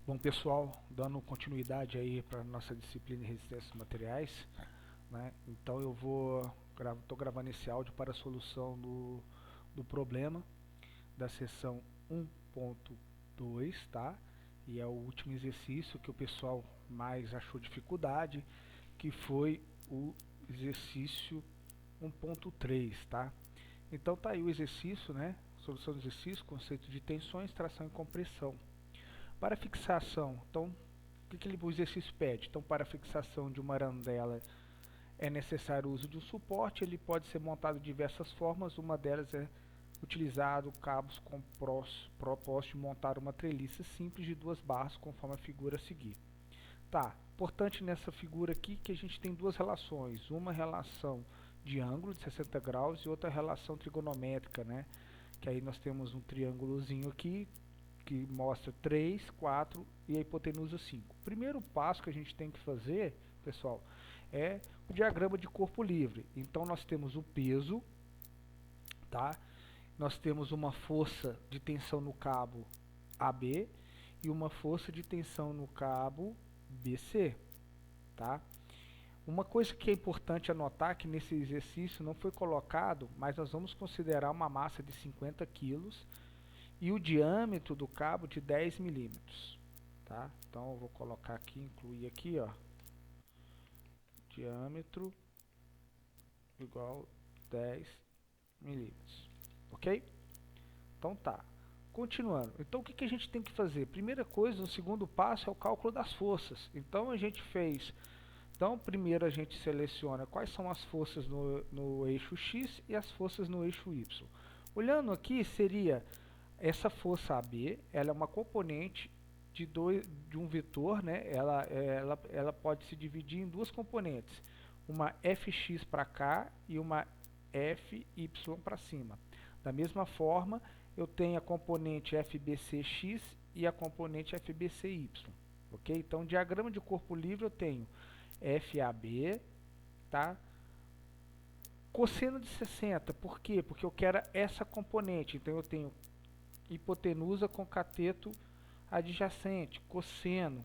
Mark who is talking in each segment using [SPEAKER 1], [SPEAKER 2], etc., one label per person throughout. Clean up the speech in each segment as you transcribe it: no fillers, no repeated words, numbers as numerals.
[SPEAKER 1] Bom, pessoal, dando continuidade aí para nossa disciplina de resistência dos materiais, né? Então eu tô gravando esse áudio para a solução do problema da seção 1.2, tá? E é o último exercício que o pessoal mais achou dificuldade, que foi o exercício 1.3, tá? Então tá aí o exercício, né? Solução do exercício, conceito de tensões, tração e compressão. Para fixação, então, o que o exercício pede? Então, para a fixação de uma arandela é necessário o uso de um suporte, ele pode ser montado de diversas formas, uma delas é utilizado cabos com propósito de montar uma treliça simples de duas barras, conforme a figura a seguir. Tá, importante nessa figura aqui que a gente tem duas relações, uma relação de ângulo de 60 graus e outra relação trigonométrica, né? Que aí nós temos um triângulozinho aqui, que mostra 3, 4 e a hipotenusa 5. O primeiro passo que a gente tem que fazer, pessoal, é o diagrama de corpo livre. Então nós temos o peso, tá? Nós temos uma força de tensão no cabo AB e uma força de tensão no cabo BC, tá? Uma coisa que é importante anotar que nesse exercício não foi colocado, mas nós vamos considerar uma massa de 50 kg e o diâmetro do cabo de 10 milímetros, tá? Então eu vou colocar aqui, incluir aqui, ó, diâmetro igual 10 milímetros, ok? Então tá. Continuando, então o que a gente tem que fazer? Primeira coisa, o segundo passo é o cálculo das forças. Então a gente fez, então primeiro a gente seleciona quais são as forças no eixo X e as forças no eixo Y. Olhando aqui, seria essa força AB, ela é uma componente de um vetor, né? Ela pode se dividir em duas componentes, uma Fx para cá e uma Fy para cima. Da mesma forma, eu tenho a componente FBCx e a componente FBCy. Ok? Então, diagrama de corpo livre eu tenho FAB, tá? Cosseno de 60, por quê? Porque eu quero essa componente, então eu tenho hipotenusa com cateto adjacente, cosseno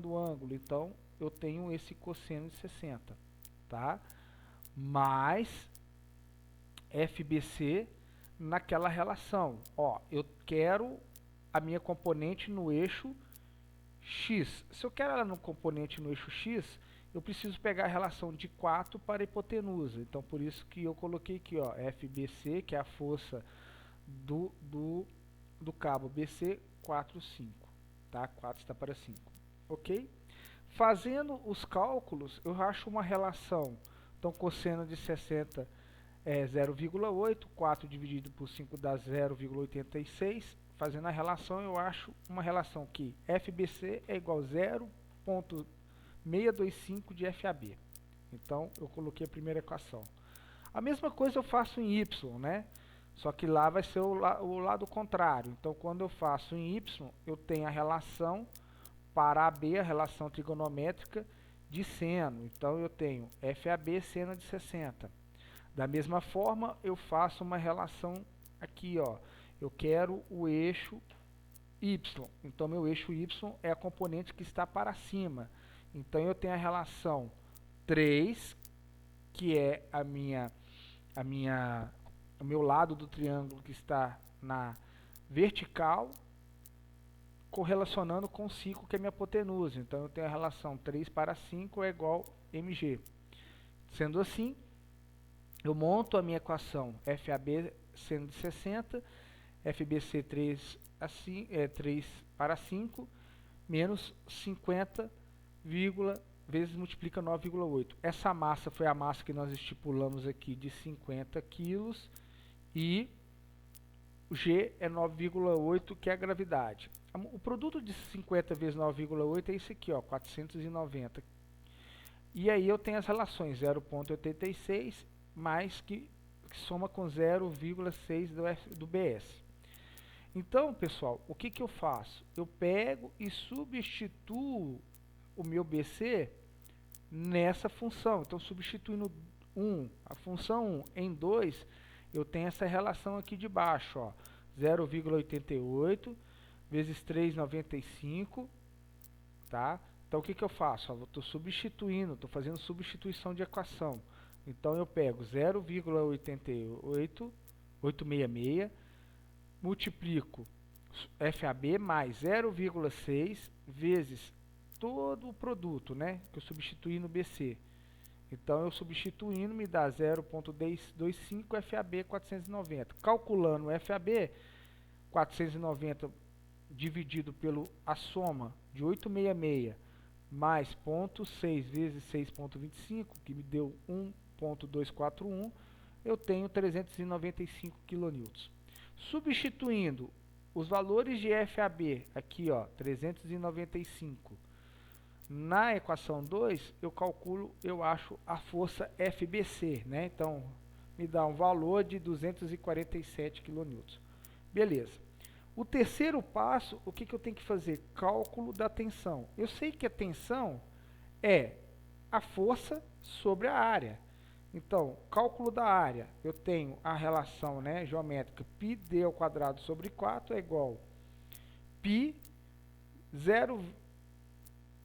[SPEAKER 1] do ângulo, então eu tenho esse cosseno de 60, tá? Mais FBC naquela relação, ó, eu quero a minha componente no eixo X. Se eu quero ela no componente no eixo X, eu preciso pegar a relação de 4 para a hipotenusa. Então, por isso que eu coloquei aqui, ó, FBC, que é a força do cabo BC, 4, 5. Tá? 4 está para 5. Ok? Fazendo os cálculos, eu acho uma relação. Então, cosseno de 60 é 0,8, 4 dividido por 5 dá 0,86. Fazendo a relação, eu acho uma relação que FBC é igual a 0,625 de FAB. Então, eu coloquei a primeira equação. A mesma coisa eu faço em Y, né? Só que lá vai ser o lado contrário. Então, quando eu faço em Y, eu tenho a relação para AB, a relação trigonométrica de seno. Então, eu tenho FAB seno de 60. Da mesma forma, eu faço uma relação aqui, ó. Eu quero o eixo Y. Então, meu eixo Y é a componente que está para cima. Então, eu tenho a relação 3, que é o meu lado do triângulo que está na vertical, correlacionando com 5, que é minha hipotenusa. Então, eu tenho a relação 3 para 5 é igual a mg. Sendo assim, eu monto a minha equação FAB seno de 60, FBC 3 para 5, menos 50, vezes multiplica 9,8. Essa massa foi a massa que nós estipulamos aqui de 50 quilos e o G é 9,8, que é a gravidade. O produto de 50 vezes 9,8 é esse aqui, ó, 490. E aí eu tenho as relações 0,86 mais que soma com 0,6 do BS. Então, pessoal, o que eu faço? Eu pego e substituo o meu BC nessa função. Então, substituindo a função 1 em 2, eu tenho essa relação aqui de baixo, 0,88 vezes 3,95 tá? Então o que que eu faço? Eu estou substituindo, estou fazendo substituição de equação. Então eu pego 0,86866, multiplico FAB mais 0,6 vezes todo o produto, né, que eu substituí no BC. Então eu substituindo me dá 0,25 FAB 490. Calculando o FAB 490 dividido pelo a soma de 866 mais 0,6 vezes 6,25, que me deu 1,241, eu tenho 395 kN. Substituindo os valores de FAB, aqui ó, 395, na equação 2, eu calculo, eu acho a força FBC, né? Então, me dá um valor de 247 kN. Beleza. O terceiro passo, o que que eu tenho que fazer? Cálculo da tensão. Eu sei que a tensão é a força sobre a área. Então, cálculo da área, eu tenho a relação, né, geométrica πd ao quadrado sobre 4 é igual π 0,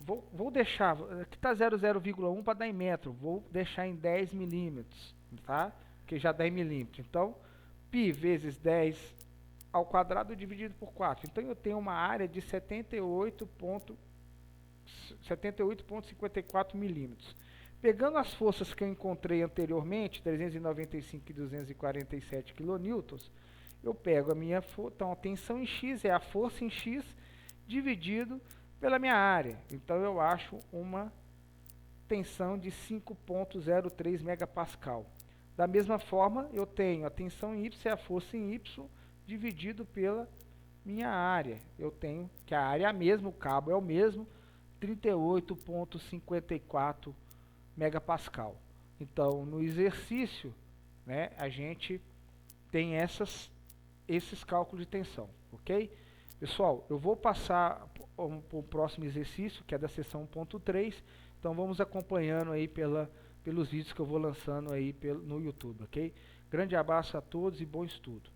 [SPEAKER 1] vou deixar, aqui está 0,1 para dar em metro, vou deixar em 10 milímetros, tá? Que já dá em milímetro. Então, π vezes 10 ao quadrado dividido por 4. Então, eu tenho uma área de 78,54 milímetros. Pegando as forças que eu encontrei anteriormente, 395 e 247 kN, eu pego a minha força, então a tensão em X é a força em X dividido pela minha área. Então eu acho uma tensão de 5,03 megapascal. Da mesma forma, eu tenho a tensão em Y, é a força em Y dividido pela minha área. Eu tenho que a área é a mesma, o cabo é o mesmo, 38,54 megapascal. Então, no exercício, né, a gente tem esses cálculos de tensão, ok? Pessoal, eu vou passar para o próximo exercício, que é da seção 1.3, então vamos acompanhando aí pelos vídeos que eu vou lançando aí no YouTube, ok? Grande abraço a todos e bom estudo.